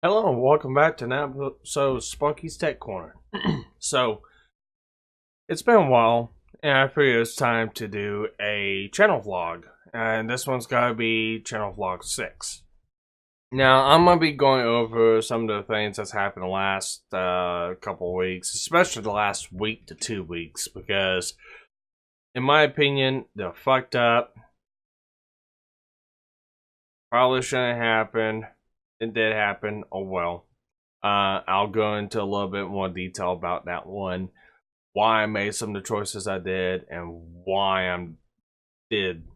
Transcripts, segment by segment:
Hello and welcome back to another episode of Sparky's Tech Corner. So, it's been a while, and I figured it's time to do a channel vlog. And this one's gotta be channel vlog 6. Now, I'm gonna be going over some of the things that's happened the last couple of weeks, especially the last week to 2 weeks, because, in my opinion, they're fucked up. Probably shouldn't happen. It did happen. Oh well. I'll go into a little bit more detail about that one, why I made some of the choices I did, and why I did.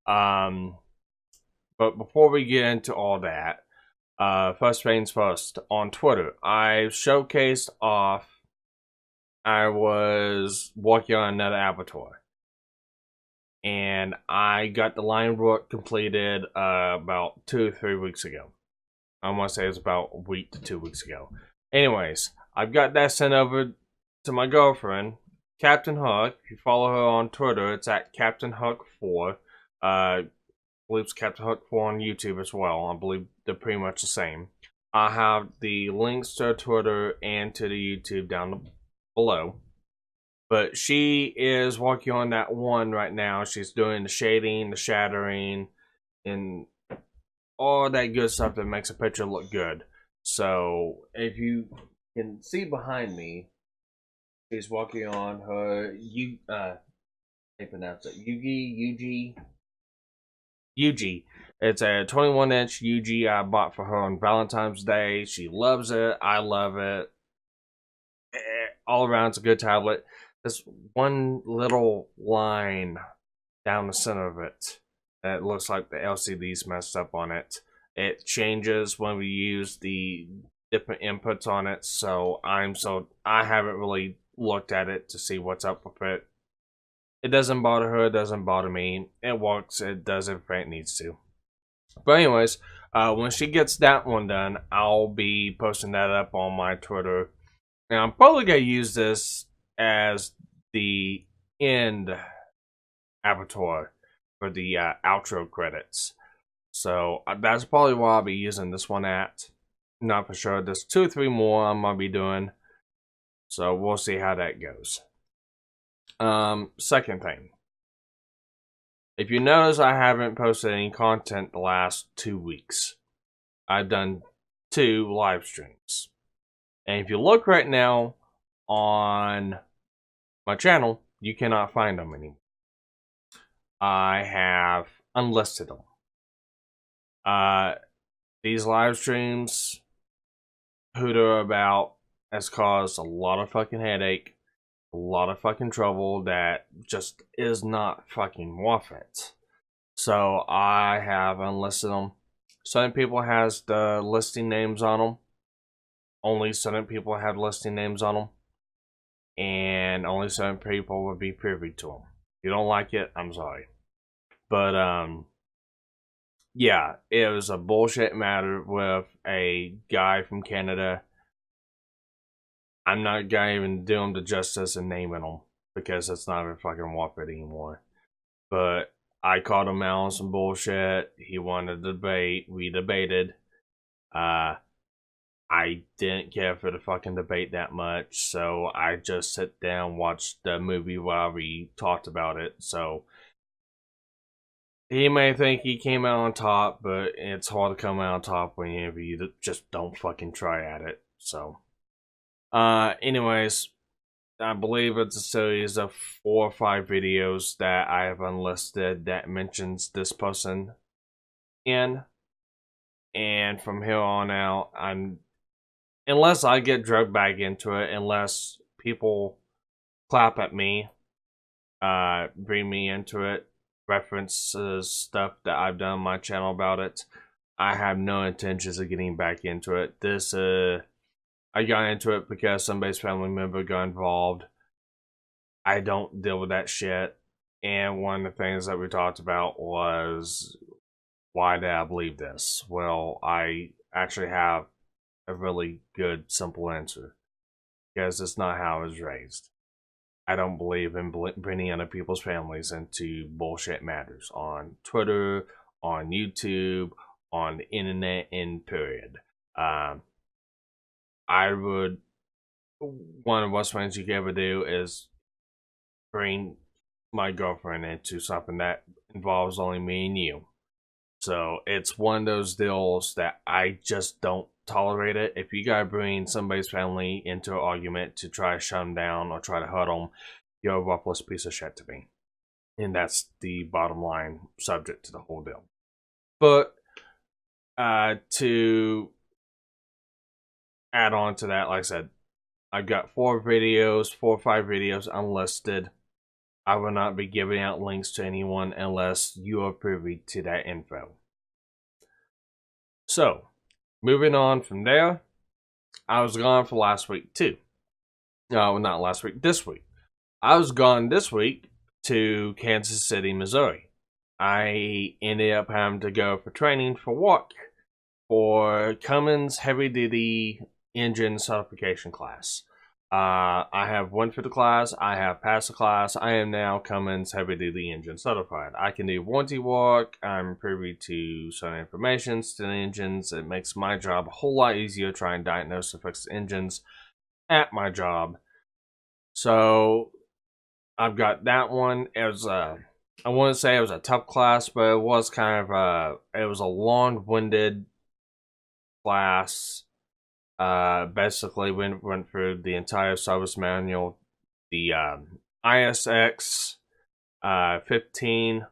But before we get into all that, first things first. On Twitter, I showcased off. I was working on another avatar, and I got the line work completed about 2 or 3 weeks ago. I want to say it was about a week to 2 weeks ago. Anyways, I've got that sent over to my girlfriend, Captain Huck. If you follow her on Twitter, it's at Captain Huck4. I believe it's Captain Huck4 on YouTube as well. I believe they're pretty much the same. I have the links to her Twitter and to the YouTube down below. But she is working on that one right now. She's doing the shading, the shattering, and all that good stuff that makes a picture look good. So if you can see behind me, she's working on her how you pronounce it? UG. It's a 21-inch UG I bought for her on Valentine's Day. She loves it. I love it. All around, it's a good tablet. There's one little line down the center of it. It looks like the LCD's messed up on it. It changes when we use the different inputs on it, so I haven't really looked at it to see what's up with it. It doesn't bother her, it doesn't bother me. It works, it does everything it needs to. But anyways, when she gets that one done, I'll be posting that up on my Twitter. Now, I'm probably going to use this as the end avatar for the outro credits. So that's probably what I'll be using this one at. Not for sure. There's 2 or 3 more I'm going to be doing. So we'll see how that goes. Second thing. If you notice, I haven't posted any content the last 2 weeks. I've done 2 live streams. And if you look right now on my channel, you cannot find them anymore. I have unlisted them. These live streams, who they're about, has caused a lot of fucking headache, a lot of fucking trouble that just is not fucking worth it. So I have unlisted them. Certain people has the listing names on them. Only certain people have listing names on them. And only certain people would be privy to them. If you don't like it, I'm sorry. But, yeah, it was a bullshit matter with a guy from Canada. I'm not gonna even do him the justice and naming him because it's not even fucking worth it anymore. But I called him out on some bullshit. He wanted to debate. We debated. I didn't care for the fucking debate that much, so I just sit down, watched the movie while we talked about it. So he may think he came out on top, but it's hard to come out on top when you just don't fucking try at it. So, anyways, I believe it's a series of 4 or 5 videos that I have unlisted that mentions this person in. And from here on out, unless I get drugged back into it, unless people clap at me, bring me into it, references stuff that I've done on my channel about it, I have no intentions of getting back into it. I got into it because somebody's family member got involved. I don't deal with that shit. And one of the things that we talked about was, why did I believe this? Well, I actually have a really good, simple answer. Because it's not how I was raised. I don't believe in bringing other people's families into bullshit matters on Twitter, on YouTube, on the internet, and period. Um, I would, one of the worst things you could ever do is bring my girlfriend into something that involves only me and you. So it's one of those deals that I just don't tolerate it. If you gotta bring somebody's family into an argument to try to shut them down or try to hurt them, you're a worthless piece of shit to me. And that's the bottom line subject to the whole deal. But to add on to that, like I said, I've got 4 or 5 videos unlisted. I will not be giving out links to anyone unless you are privy to that info. So, moving on from there, I was gone for last week too. No, not last week, this week. I was gone this week to Kansas City, Missouri. I ended up having to go for training for work for Cummins Heavy Duty Engine Certification class. I have went for the class. I have passed the class. I am now Cummins Heavy Duty Engine Certified. I can do warranty work. I'm privy to certain information to the engines. It makes my job a whole lot easier trying to diagnose and fix engines at my job. So I've got that one. It was I wouldn't say it was a tough class, but it was kind of it was a long-winded class. Basically went through the entire service manual, the ISX 15,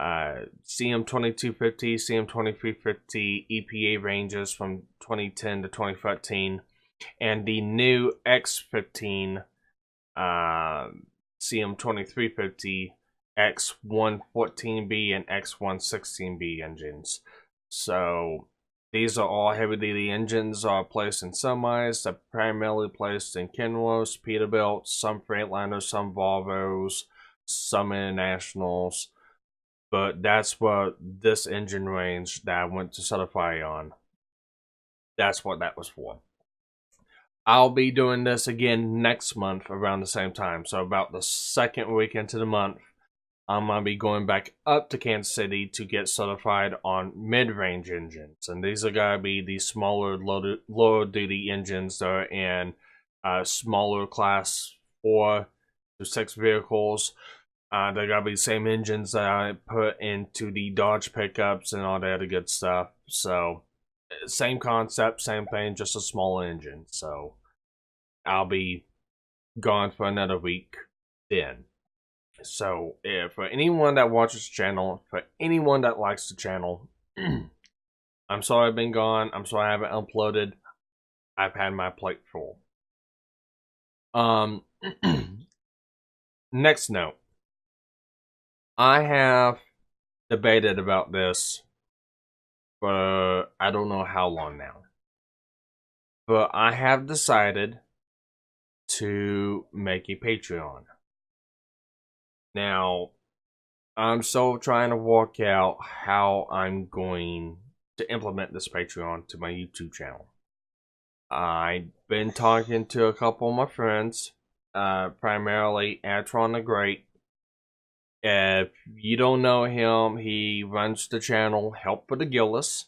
CM 2250, CM 2350 EPA ranges from 2010 to 2013, and the new X15 CM 2350 X114B and X116B engines. So these are all heavy-duty engines are placed in semis. They're primarily placed in Kenworths, Peterbilts, some Freightliners, some Volvos, some Internationals. But that's what this engine range that I went to certify on, that's what that was for. I'll be doing this again next month around the same time. So about the second week into the month, I'm going to be going back up to Kansas City to get certified on mid-range engines. And these are going to be the smaller, lower-duty engines that are in smaller class 4 to 6 vehicles. They're going to be the same engines that I put into the Dodge pickups and all that other good stuff. So, same concept, same thing, just a smaller engine. So, I'll be gone for another week then. So, for anyone that watches the channel, for anyone that likes the channel, I'm sorry I've been gone. I'm sorry I haven't uploaded. I've had my plate full. Next note. I have debated about this for I don't know how long now. But I have decided to make a Patreon. Now, I'm still trying to work out how I'm going to implement this Patreon to my YouTube channel. I've been talking to a couple of my friends, primarily Antwon the Great. If you don't know him, he runs the channel Help for the Gillis.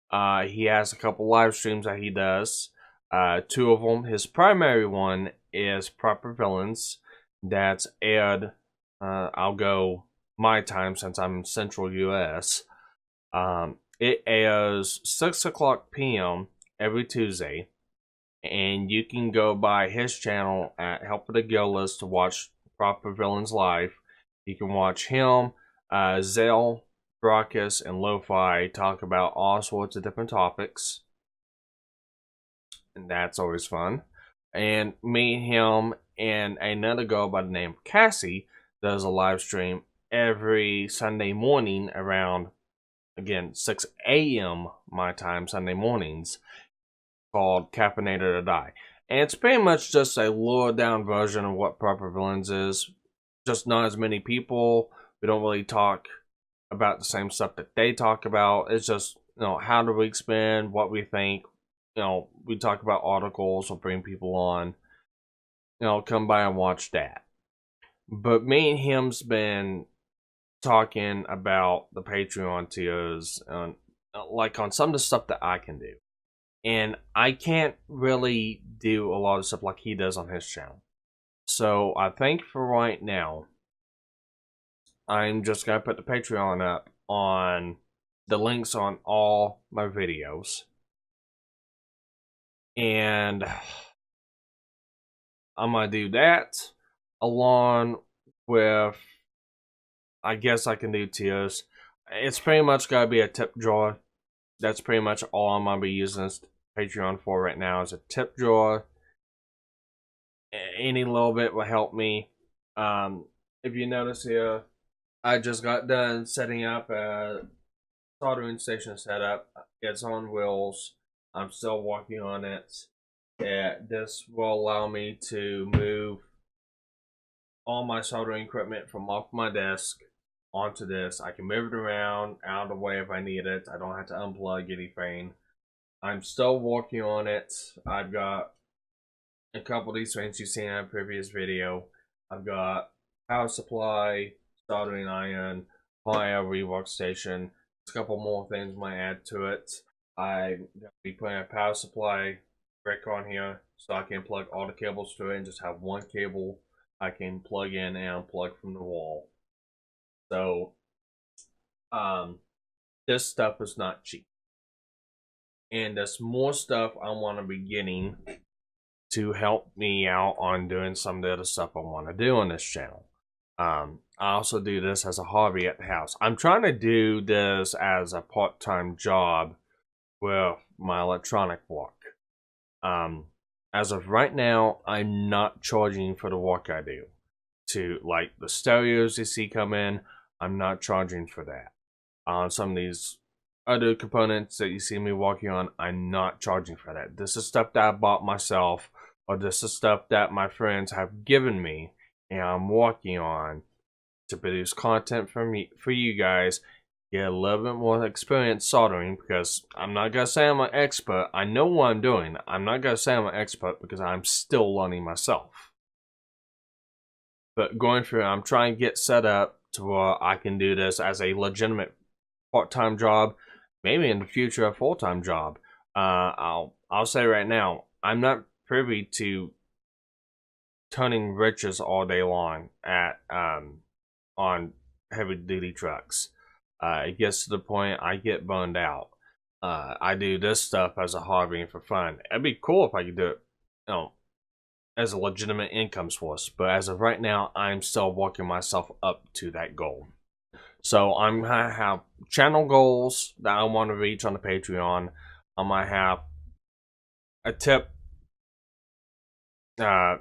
He has a couple live streams that he does. 2 of them. His primary one is Proper Villains. That's aired. I'll go my time since I'm in Central US. It airs 6 o'clock p.m. every Tuesday. And you can go by his channel at Help for the Gillis to watch Proper Villains live. You can watch him, Zell, Sparkys, and Lo-Fi talk about all sorts of different topics. And that's always fun. And me, him, and another girl by the name of Cassie does a live stream every Sunday morning around, again, 6 a.m. my time, Sunday mornings, called Caffeinated or Die. And it's pretty much just a lower down version of what Proper Villains is. Just not as many people. We don't really talk about the same stuff that they talk about. It's just, how the week's been, what we think. We talk about articles or bring people on. Come by and watch that. But me and him's been talking about the Patreon tiers, like on some of the stuff that I can do. and I can't really do a lot of stuff like he does on his channel. So I think for right now, I'm just gonna put the Patreon up on the links on all my videos, and I'm gonna do that along with, I guess I can do tiers. It's pretty much gotta be a tip drawer. That's pretty much all I'm gonna be using this Patreon for right now, is a tip drawer. Any little bit will help me. If you notice here, I just got done setting up a soldering station setup. It's on wheels. I'm still working on it. This will allow me to move all my soldering equipment from off my desk onto this. I can move it around out of the way if I need it. I don't have to unplug anything. I'm still working on it. I've got a couple of these things you've seen in a previous video. I've got power supply, soldering iron, higher rework station. A couple more things might add to it. I'm going to be putting a power supply brick on here so I can plug all the cables to it and just have one cable I can plug in and unplug from the wall. So, this stuff is not cheap. And there's more stuff I want to be getting to help me out on doing some of the other stuff I want to do on this channel. I also do this as a hobby at the house. I'm trying to do this as a part-time job with my electronic work. As of right now, I'm not charging for the work I do. To like the stereos you see come in, I'm not charging for that. On some of these other components that you see me working on, I'm not charging for that. This is stuff that I bought myself, or this is stuff that my friends have given me, and I'm working on to produce content for you guys. Get a little bit more experience soldering, because I'm not gonna say I'm an expert. I know what I'm doing. I'm not gonna say I'm an expert because I'm still learning myself. But going through, I'm trying to get set up to where I can do this as a legitimate part-time job, maybe in the future a full-time job. I'll say right now, I'm not privy to turning riches all day long at on heavy-duty trucks. It gets to the point I get burned out. I do this stuff as a hobby and for fun. It'd be cool if I could do it, as a legitimate income source. But as of right now, I'm still working myself up to that goal. So I'm gonna have channel goals that I want to reach on the Patreon. I might have a tip. I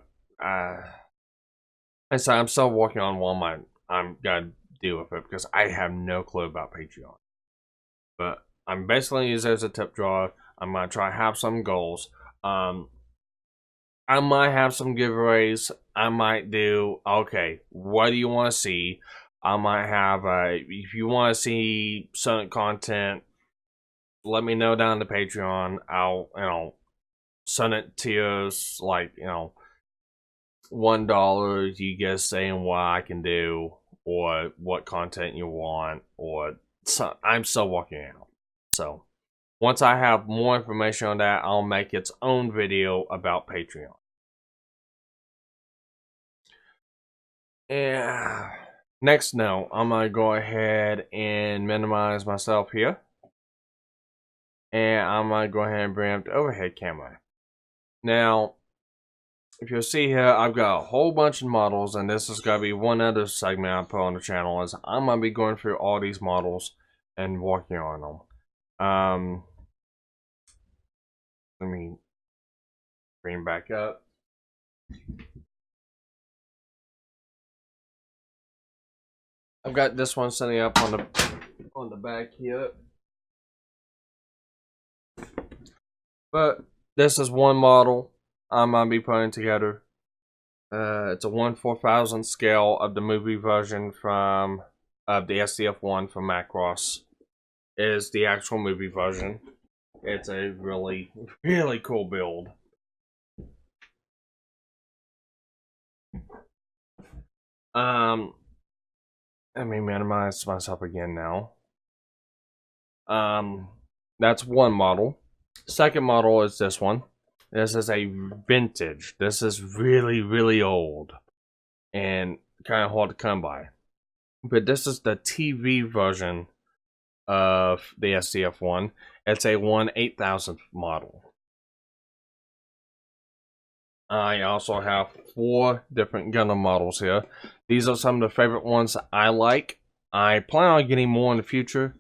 say I'm still working on one I'm gonna do with it, because I have no clue about Patreon. But I'm basically using it as a tip drawer. I'm gonna try to have some goals. I might have some giveaways. I might do, okay, what do you want to see? I might have, if you want to see certain content, let me know down the Patreon. I'll, send it to you, like, $1, you guys saying what I can do, or what content you want, or so, I'm still working out. So, once I have more information on that, I'll make its own video about Patreon. Yeah. Next note, I'm going to go ahead and minimize myself here. And I'm going to go ahead and bring up the overhead camera. Now, if you'll see here, I've got a whole bunch of models, and this is going to be one other segment I put on the channel, is I'm going to be going through all these models and working on them. Let me bring back up. I've got this one setting up on the back here. But this is one model I'm going to be putting together. It's a 1/4000 scale of the movie version from the SDF-1 from Macross. Is the actual movie version. It's a really, really cool build. Let me minimize myself again now. That's one model. Second model is this one. This is a vintage. This is really, really old and kind of hard to come by. But this is the TV version of the SDF-1. It's a 1/8000th model. I also have 4 different Gundam models here. These are some of the favorite ones I like. I plan on getting more in the future,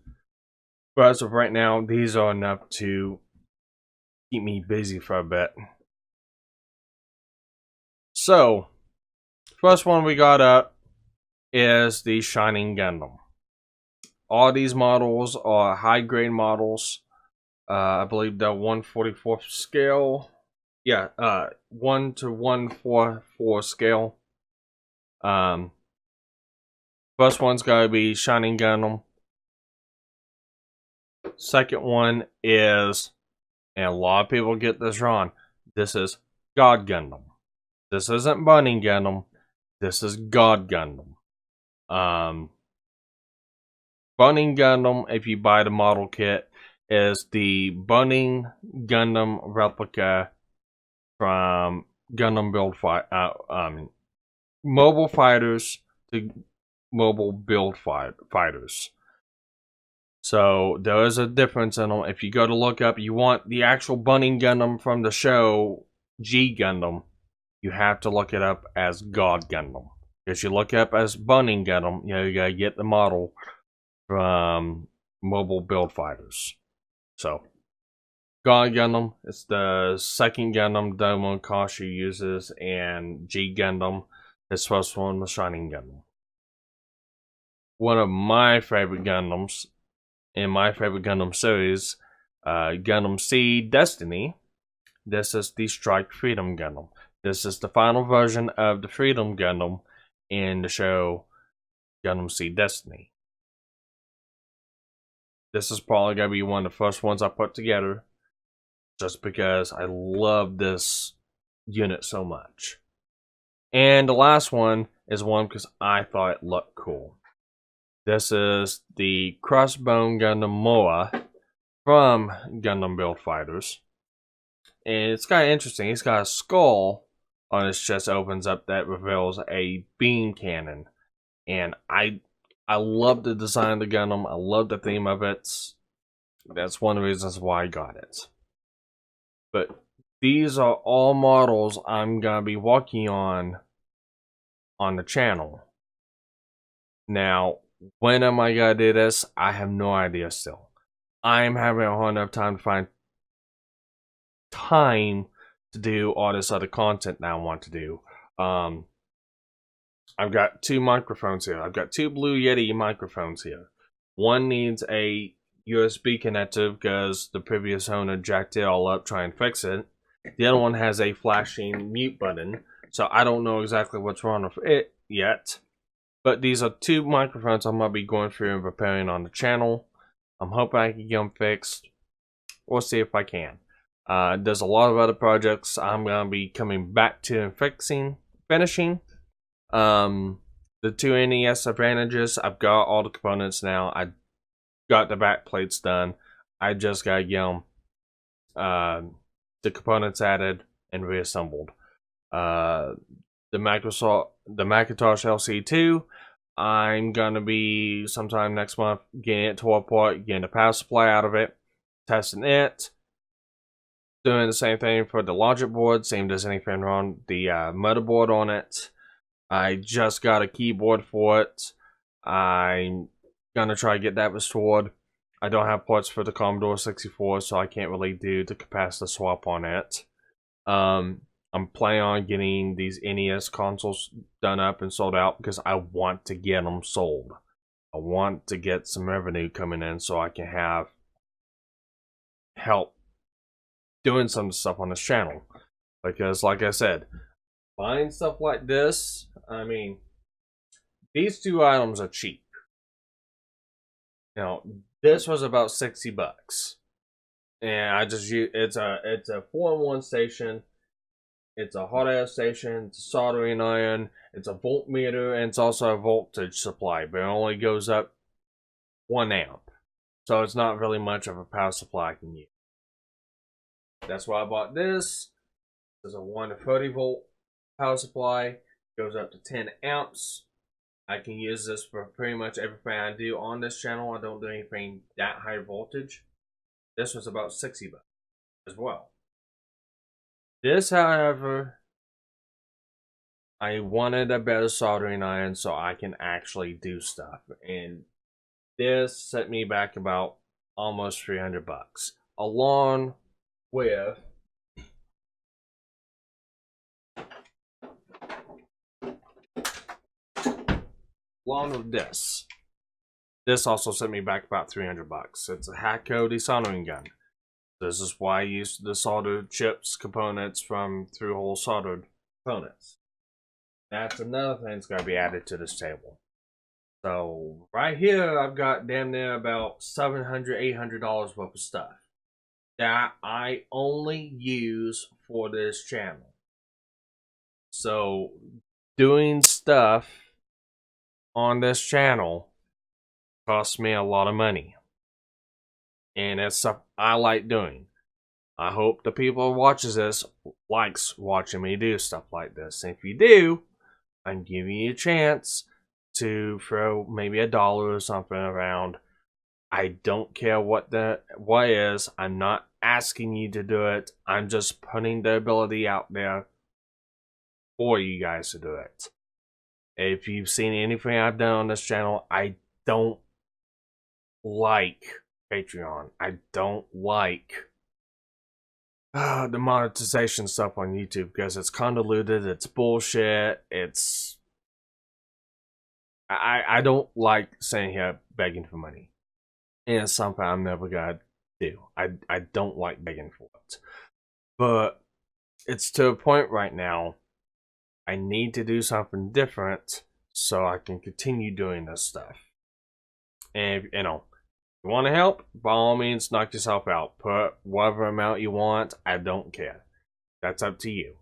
but as of right now, these are enough to keep me busy for a bit. So, first one we got up is the Shining Gundam. All these models are high grade models. I believe the 1/44 scale. Yeah, 1:144 scale. First one's gotta be Shining Gundam. Second one is, and a lot of people get this wrong, this is God Gundam. This isn't Bunny Gundam. This is God Gundam. Bunny Gundam, if you buy the model kit, is the Bunny Gundam replica from Gundam Build Mobile Fighters to Mobile Build Fighters. So there is a difference in them. If you go to look up, you want the actual Bunny Gundam from the show G Gundam, you have to look it up as God Gundam. If you look up as Bunny Gundam, you gotta get the model from Mobile Build Fighters. So, God Gundam, it's the second Gundam Domon Kashi uses, and G Gundam, his first one, the Shining Gundam. One of my favorite Gundams in my favorite Gundam series, Gundam Seed Destiny. This is the Strike Freedom Gundam. This is the final version of the Freedom Gundam in the show Gundam Seed Destiny. This is probably going to be one of the first ones I put together, just because I love this unit so much. And the last one is one because I thought it looked cool. This is the Crossbone Gundam Moa from Gundam Build Fighters. And it's kind of interesting. He's got a skull on his chest, opens up, that reveals a beam cannon. And I love the design of the Gundam. I love the theme of it. That's one of the reasons why I got it. But these are all models I'm going to be working on the channel. Now, when am I going to do this? I have no idea still. I'm having a hard enough time to find time to do all this other content that I want to do. I've got 2 microphones here. I've got 2 Blue Yeti microphones here. One needs a USB connector because the previous owner jacked it all up trying to fix it. The other one has a flashing mute button, so I don't know exactly what's wrong with it yet. But these are 2 microphones I'm going to be going through and repairing on the channel. I'm hoping I can get them fixed. We'll see if I can. There's a lot of other projects I'm going to be coming back to and finishing. The 2 NES advantages, I've got all the components now. I got the back plates done. I just got to get them, the components added and reassembled. The Macintosh LC2, I'm gonna be sometime next month getting it tore apart, getting the power supply out of it, testing it, doing the same thing for the logic board, same as anything wrong, the motherboard on it. I just got a keyboard for it. I'm gonna try to get that restored. I don't have parts for the Commodore 64, so I can't really do the capacitor swap on it. I'm planning on getting these NES consoles done up and sold out because I want to get them sold. I want to get some revenue coming in so I can have help doing some stuff on this channel. Because like I said, buying stuff like this, I mean, these 2 items are cheap. Now, this was about 60 bucks. And I just use, it's a 4-in-1 station. It's a hot air station, it's a soldering iron, it's a voltmeter, and it's also a voltage supply, but it only goes up 1 amp. So it's not really much of a power supply I can use. That's why I bought this. There's a 1 to 30 volt power supply. Goes up to 10 amps. I can use this for pretty much everything I do on this channel. I don't do anything that high voltage. This was about 60 bucks as well. This, however, I wanted a better soldering iron so I can actually do stuff. And this set me back about almost 300 bucks. Along with this. This also set me back about 300 bucks. It's a Hatco desoldering gun. This is why I used the soldered chips components from through-hole soldered components. That's another thing that's going to be added to this table. So right here, I've got damn near about $700, $800 worth of stuff that I only use for this channel. So doing stuff on this channel costs me a lot of money, and it's stuff I like doing. I hope the people who watches this likes watching me do stuff like this. And if you do, I'm giving you a chance to throw maybe $1 or something around. I don't care what is. I'm not asking you to do it. I'm just putting the ability out there for you guys to do it. If you've seen anything I've done on this channel, I don't like Patreon. I don't like the monetization stuff on YouTube because it's convoluted, it's bullshit, it's... I don't like sitting here begging for money. And it's something I'm never gonna do. I don't like begging for it. But it's to a point right now, I need to do something different so I can continue doing this stuff. And, you know, if you want to help, by all means, knock yourself out. Put whatever amount you want. I don't care. That's up to you.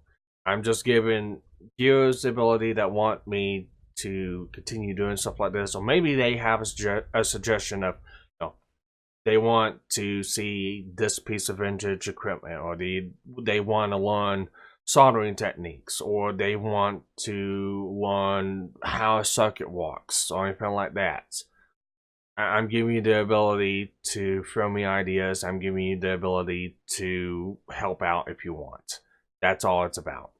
I'm just giving viewers the ability that want me to continue doing stuff like this. Or maybe they have a suggestion of, you know, they want to see this piece of vintage equipment, or they want to learn soldering techniques, or they want to learn how a circuit works, or anything like that. I'm giving you the ability to throw me ideas. I'm giving you the ability to help out if you want. That's all it's about.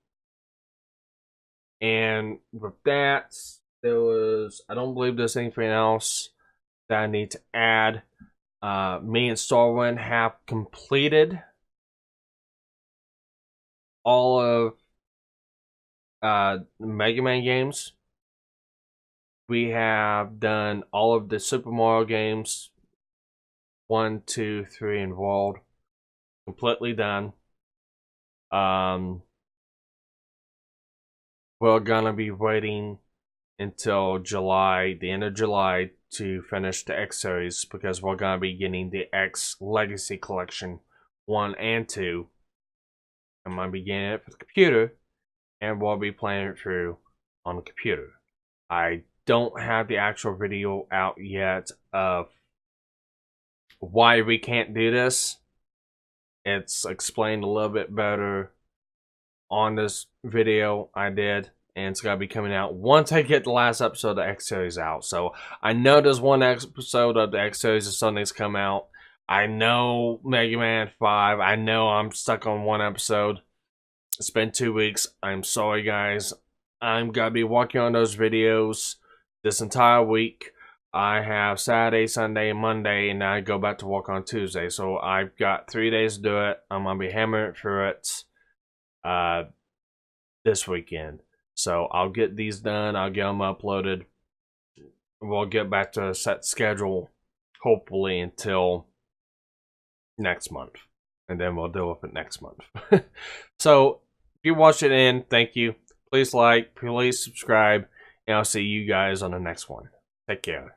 And with that, I don't believe there's anything else that I need to add. Me and Starwin have completed all of the Mega Man games. We have done all of the Super Mario games, 1, 2, 3 involved, completely done. We're gonna be waiting until July, the end of July, to finish the X series, because we're gonna be getting the X Legacy Collection 1 and 2. I'm gonna be getting it for the computer, and we'll be playing it through on the computer. I don't have the actual video out yet of why we can't do this. It's explained a little bit better on this video I did, and it's gonna be coming out once I get the last episode of the X series out. So I know there's one episode of the X series of Sunday's come out. I know Mega Man 5. I know I'm stuck on one episode. It's been 2 weeks. I'm sorry, guys. I'm gonna be working on those videos this entire week. I have Saturday, Sunday, Monday, and I go back to work on Tuesday. So I've got 3 days to do it. I'm gonna be hammering through it this weekend. So I'll get these done. I'll get them uploaded. We'll get back to a set schedule, hopefully until next month, and then we'll deal with it next month. So if you watched it in, thank you. Please like, please subscribe, and I'll see you guys on the next one. Take care.